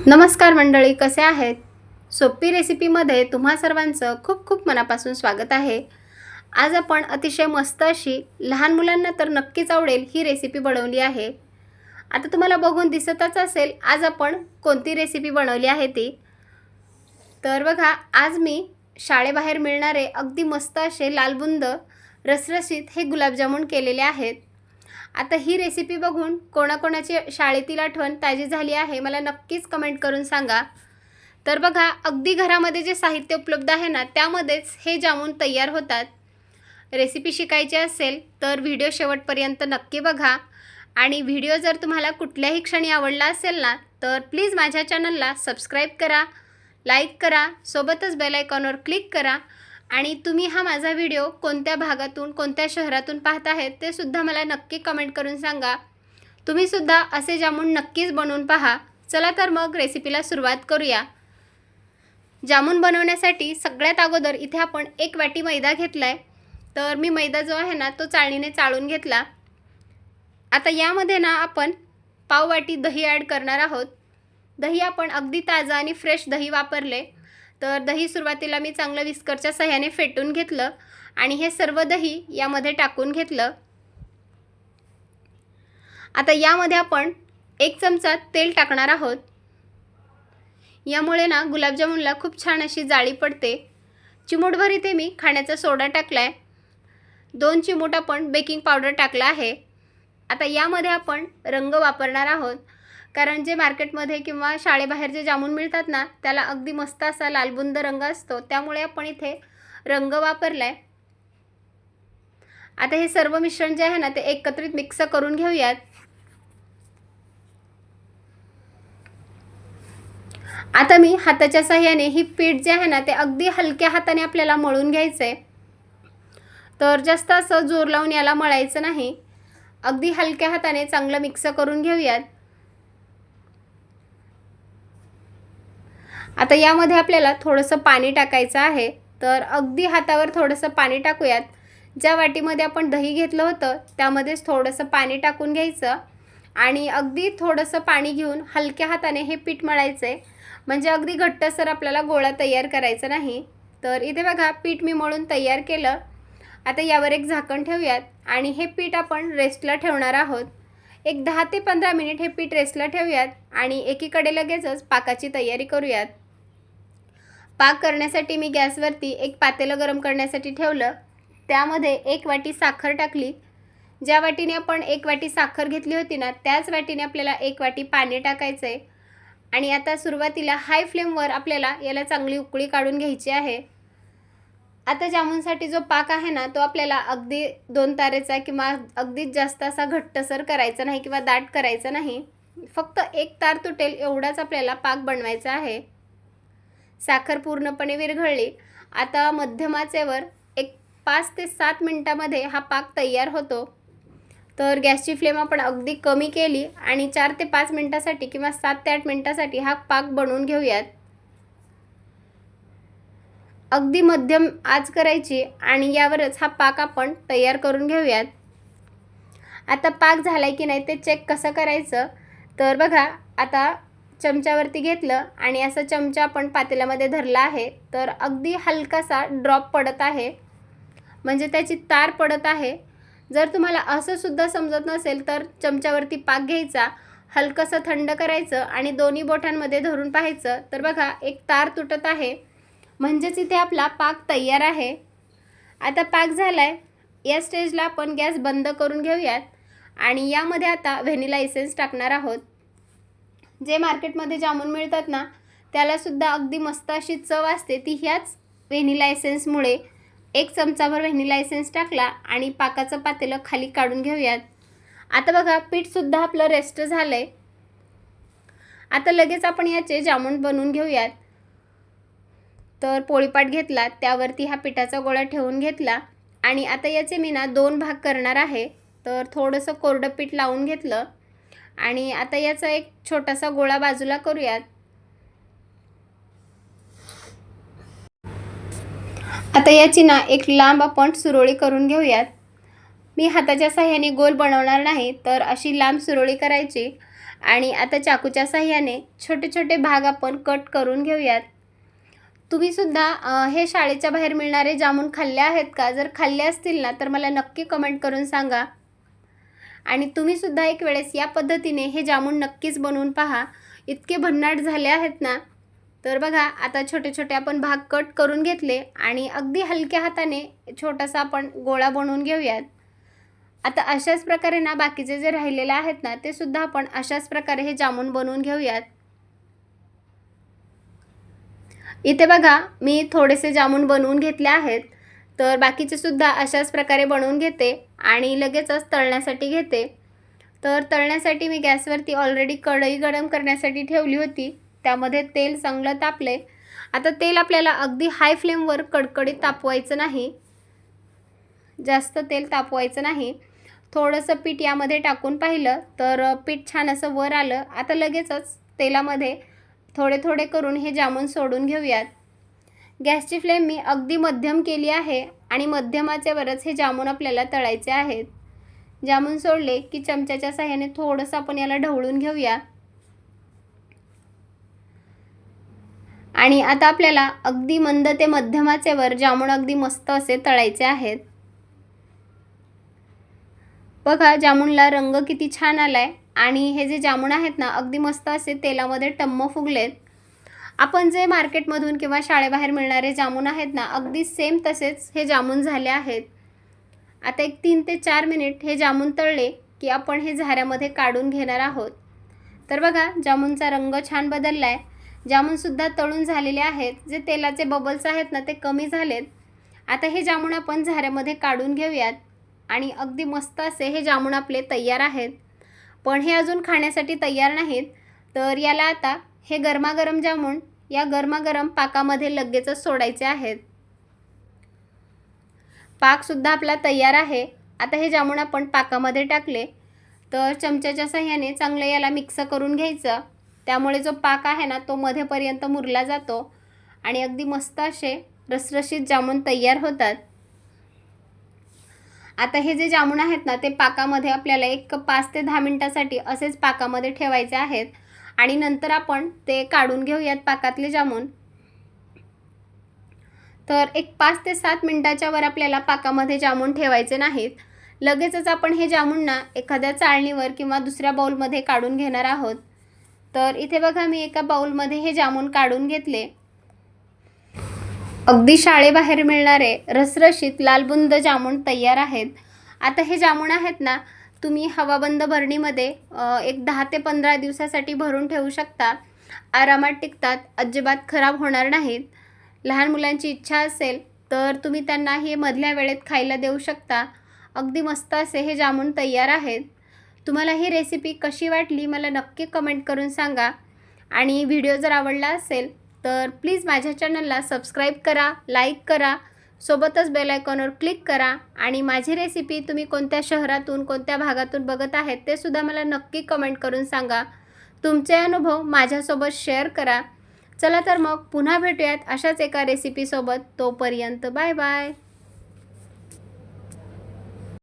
नमस्कार मंडळी, कसे आहेत? सोपी रेसिपीमध्ये तुम्हा सर्वांचं खूप खूप मनापासून स्वागत आहे. आज आपण अतिशय मस्त अशी लहान मुलांना तर नक्कीच आवडेल ही रेसिपी बनवली आहे. आता तुम्हाला बघून दिसतच असेल आज आपण कोणती रेसिपी बनवली आहे ती. तर बघा, आज मी शाळेबाहेर मिळणारे अगदी मस्त असे लालबुंद रसरशीत हे गुलाबजामुन केलेले आहेत. आता ही रेसिपी बघून कोणाकोणाची शाळेतील आठवण ताजी झाली आहे मला नक्कीच कमेंट करून सांगा. तर बघा, अगदी घरामध्ये जे साहित्य उपलब्ध आहे ना त्यामध्येच हे जामून तयार होतात. रेसिपी शिकायची असेल तर व्हिडिओ शेवटपर्यंत नक्की बघा. आणि व्हिडिओ जर तुम्हाला कुठल्याही क्षणी आवडला असेल ना तर प्लीज माझ्या चॅनलला सबस्क्राईब करा, लाईक करा, सोबतच बेल आयकॉनवर क्लिक करा. आणि तुम्ही हा माझा व्हिडिओ कोणत्या भागातून कोणत्या शहरातून पाहत आहेत ते सुद्धा मला नक्की कमेंट करून सांगा. तुम्ही सुद्धा असे जामून नक्कीच बनवून पहा. चला तर मग रेसिपीला सुरुवात करूया. जामून बनवण्यासाठी सगळ्यात अगोदर इथे आपण 1 वाटी मैदा घेतला आहे. तर मी मैदा जो आहे ना तो चाळणीने चाळून घेतला. आता यामध्ये ना आपण पाव वाटी दही ॲड करणार आहोत. दही आपण अगदी ताजं आणि फ्रेश दही वापरले. तर दही सुरुवातीला मी चांगलं विस्करच्या सहाय्याने फेटून घेतलं आणि हे सर्व दही यामध्ये टाकून घेतलं. आता यामध्ये आपण 1 चमचा तेल टाकणार आहोत. यामुळे ना गुलाबजामुनला खूप छान अशी जाळी पडते. चिमूटभर इथे मी खाण्याचा सोडा टाकला आहे. 2 चिमूट आपण बेकिंग पावडर टाकला आहे. आता यामध्ये आपण रंग वापरणार आहोत, कारण जे मार्केटमध्ये किंवा शाळेबाहेर जे जामून मिळतात ना त्याला अगदी मस्त असा लालबुंद रंग असतो, त्यामुळे आपण इथे रंग वापरला आहे. आता हे सर्व मिश्रण जे आहे ना ते एकत्रित मिक्स करून घेऊयात. आता मी हाताच्या सहाय्याने ही पीठ जे आहे ना ते अगदी हलक्या हाताने आपल्याला मळून घ्यायचं आहे. तर जास्त असं जोर लावून याला मळायचं नाही. अगदी हलक्या हाताने चांगलं मिक्स करून घेऊयात. आता यामध्ये आपल्याला थोडंसं पाणी टाकायचं आहे. तर अगदी हातावर थोडंसं पाणी टाकूयात. ज्या वाटीमध्ये आपण दही घेतलं होतं त्यामध्येच थोडंसं पाणी टाकून घ्यायचं आणि अगदी थोडंसं पाणी घेऊन हलक्या हाताने हे पीठ मळायचं आहे. म्हणजे अगदी घट्टसर आपल्याला गोळा तयार करायचा नाही. तर इथे बघा, पीठ मी मळून तयार केलं. आता यावर एक झाकण ठेवूयात आणि हे पीठ आपण रेस्टला ठेवणार आहोत. एक 10 ते 15 मिनिट हे पीठ रेस्टला ठेवूयात आणि एकीकडे लगेचच पाकाची तयारी करूयात. पाक करण्यासाठी मी गॅसवरती एक पातेलं गरम करण्यासाठी ठेवलं. त्यामध्ये 1 वाटी साखर टाकली. ज्या वाटीने आपण 1 वाटी साखर घेतली होती ना त्याच वाटीने आपल्याला 1 वाटी पाणी टाकायचं आहे. आणि आता सुरुवातीला हाय फ्लेमवर आपल्याला याला चांगली उकळी काढून घ्यायची आहे. आता जामूनसाठी जो पाक आहे ना तो आपल्याला अगदी 2 तारेचा किंवा अगदीच जास्त असा घट्टसर करायचा नाही किंवा दाट करायचा नाही. फक्त 1 तार तुटेल एवढाच आपल्याला पाक बनवायचा आहे. साखर पूर्णपणे विरघळली. आता मध्यम आचेवर एक 5 ते 7 मिनिटांमध्ये हा पाक तयार होतो. तर गॅसची फ्लेम आपण अगदी कमी केली आणि 4 ते 5 मिनिटांसाठी किंवा 7 ते 8 मिनिटांसाठी हा पाक बनवून घेऊयात. अगदी मध्यम आच करायची आणि यावरच हा पाक आपण तयार करून घेऊयात. आता पाक झालाय की नाही ते चेक कसं करायचं, तर बघा, आता चमच्यावरती घेतलं आणि असा चमचा आपण पातेल्यामध्ये धरला आहे. तर अगदी हलकासा ड्रॉप पडत आहे, म्हणजे त्याची तार पडत आहे. जर तुम्हाला असं सुद्धा समजत नसेल तर चमच्यावरती पाक घ्यायचा, हलकंसं थंड करायचं आणि दोन्ही बोटांमध्ये धरून पाहायचं. तर बघा, एक तार तुटत आहे, म्हणजेच इथे आपला पाक तयार आहे. आता पाक झालाय. या स्टेजला आपण गॅस बंद करून घेऊयात आणि यामध्ये आता व्हॅनिला एसेन्स टाकणार आहोत. जे मार्केटमध्ये जामून मिळतात ना त्यालासुद्धा अगदी मस्त अशी चव असते ती ह्याच व्हॅनिला एसेन्समुळे. 1 चमचाभर व्हॅनिला एसेन्स टाकला आणि पाकाचं पातेलं खाली काढून घेऊयात. आता बघा, पीठसुद्धा आपलं रेस्ट झालं आहे. आता लगेच आपण याचे जामून बनवून घेऊयात. तर पोळीपाट घेतला, त्यावरती हा पिठाचा गोळा ठेवून घेतला आणि आता याचे मी ना 2 भाग करणार आहे. तर थोडंसं कोरडं पीठ लावून घेतलं आणि आता याचा एक छोटासा गोळा बाजूला करूयात. आता याची ना एक लांब आपण सुरळी करून घेऊयात. मी हाताच्या साहाय्याने गोल बनवणार नाही, तर अशी लांब सुरळी करायची आणि आता चाकूच्या साहाय्याने छोटे छोटे भाग आपण कट करून घेऊयात. तुम्हीसुद्धा हे शाळेच्या बाहेर मिळणारे जामून खाल्ले आहेत का? जर खाल्ले असतील ना तर मला नक्की कमेंट करून सांगा. आणि तुम्हीसुद्धा एक वेळेस या पद्धतीने हे जामून नक्कीच बनवून पहा. इतके भन्नाट झाले आहेत ना. तर बघा आता छोटे छोटे आपण भाग कट करून घेतले आणि अगदी हलक्या हाताने छोटासा आपण गोळा बनवून घेऊयात. आता अशाच प्रकारे ना बाकीचे जे राहिलेले आहेत ना ते सुद्धा आपण अशाच प्रकारे हे जामून बनवून घेऊयात. इथे बघा मी थोडेसे जामून बनवून घेतले आहेत. तर बाकीचे सुद्धा अशाच प्रकारे बनवून घेते आणि लगेचच तळण्यासाठी घेते. तर तळण्यासाठी मी गॅसवरती ऑलरेडी कढई गरम करण्यासाठी ठेवली होती. त्यामध्ये तेल चांगलं तापले. आता तेल आपल्याला अगदी हाय फ्लेमवर कडकडीत तापवायचं नाही, जास्त तेल तापवायचं नाही. थोडंसं पीठ यामध्ये टाकून पाहिलं तर पीठ छान असं वर आलं. आता लगेचच तेलामध्ये थोडे थोडे करून हे जामून सोडून घेऊयात. गॅसची फ्लेम मी अगदी मध्यम केली आहे आणि मध्यम आचेवरच हे जामून आपल्याला तळायचे आहेत. जामून सोडले की चमच्याच्या साहाय्याने थोडंसं आपण याला ढवळून घेऊया. आणि आता आपल्याला अगदी मंद ते मध्यम आचेवर जामून अगदी मस्त असे तळायचे आहेत. बघा जामूनला रंग किती छान आलाय आणि हे जे जामून आहेत ना अगदी मस्त असे तेलामध्ये टम्म फुगलेत. आपण जे मार्केटमधून किंवा शाळेबाहेर मिळणारे जामून आहेत ना अगदी सेम तसेच हे जामून झाले आहेत. आता एक 3 ते 4 मिनिट हे जामून तळले की आपण हे झाऱ्यामध्ये काढून घेणार आहोत. तर बघा जामूनचा रंग छान बदलला आहे. जामूनसुद्धा तळून झालेले आहेत. जे तेलाचे बबल्स आहेत ना ते कमी झालेत. आता हे जामून आपण झाऱ्यामध्ये काढून घेऊयात आणि अगदी मस्त असे हे जामून आपले तयार आहेत. पण हे अजून खाण्यासाठी तयार नाहीत. तर याला आता हे गरमागरम जामून या गरमागरम पाकामध्ये लगेचच सोडायचे आहेत. पाकसुद्धा आपला तयार आहे. आता हे जामून आपण पाकामध्ये टाकले तर चमच्याच्या साहाय्याने चांगलं याला मिक्स करून घ्यायचं. त्यामुळे जो पाक आहे ना तो मध्यपर्यंत मुरला जातो आणि अगदी मस्त असे रसरशीत जामून तयार होतात. आता हे जे जामून आहेत ना ते पाकामध्ये आपल्याला एक 5 ते 10 मिनिटासाठी असेच पाकामध्ये ठेवायचे आहेत आणि नंतर आपण ते काढून घेऊयात पाकातले जामून. तर एक 5 ते 7 मिनिटाच्या वर आपल्याला पाकामध्ये जामून ठेवायचे नाहीत. लगेचच आपण हे जामून ना एखाद्या चाळणीवर किंवा दुसऱ्या बाउलमध्ये काढून घेणार आहोत. तर इथे बघा मी एका बाउलमध्ये हे जामून काढून घेतले. अगदी शाळेबाहेर मिळणारे रसरशीत लालबुंद जामून तयार आहेत. आता हे जामून आहेत ना तुम्ही हवाबंद भरणीमध्ये एक 10 ते 15 दिवसासाठी भरून ठेवू शकता. आरामात टिकतात, अजिबात खराब होणार नाहीत. लहान मुलांची इच्छा असेल तर तुम्ही त्यांना हे मधल्या वेळेत खायला देऊ शकता. अगदी मस्त असे हे जामून तयार आहेत. तुम्हाला ही रेसिपी कशी वाटली मला नक्की कमेंट करून सांगा. आणि व्हिडिओ जर आवडला असेल तर प्लीज माझ्या चॅनलला सबस्क्राईब करा, लाईक करा, सोबतच बेल आयकॉनवर क्लिक करा. आणि माझी रेसिपी तुम्ही कोणत्या शहरातून कोणत्या भागातून बघत आहेत ते सुद्धा मला नक्की कमेंट करून सांगा. तुमचे अनुभव माझ्यासोबत शेअर करा. चला तर मग पुन्हा भेटूयात अशाच एका रेसिपीसोबत. तोपर्यंत बाय बाय.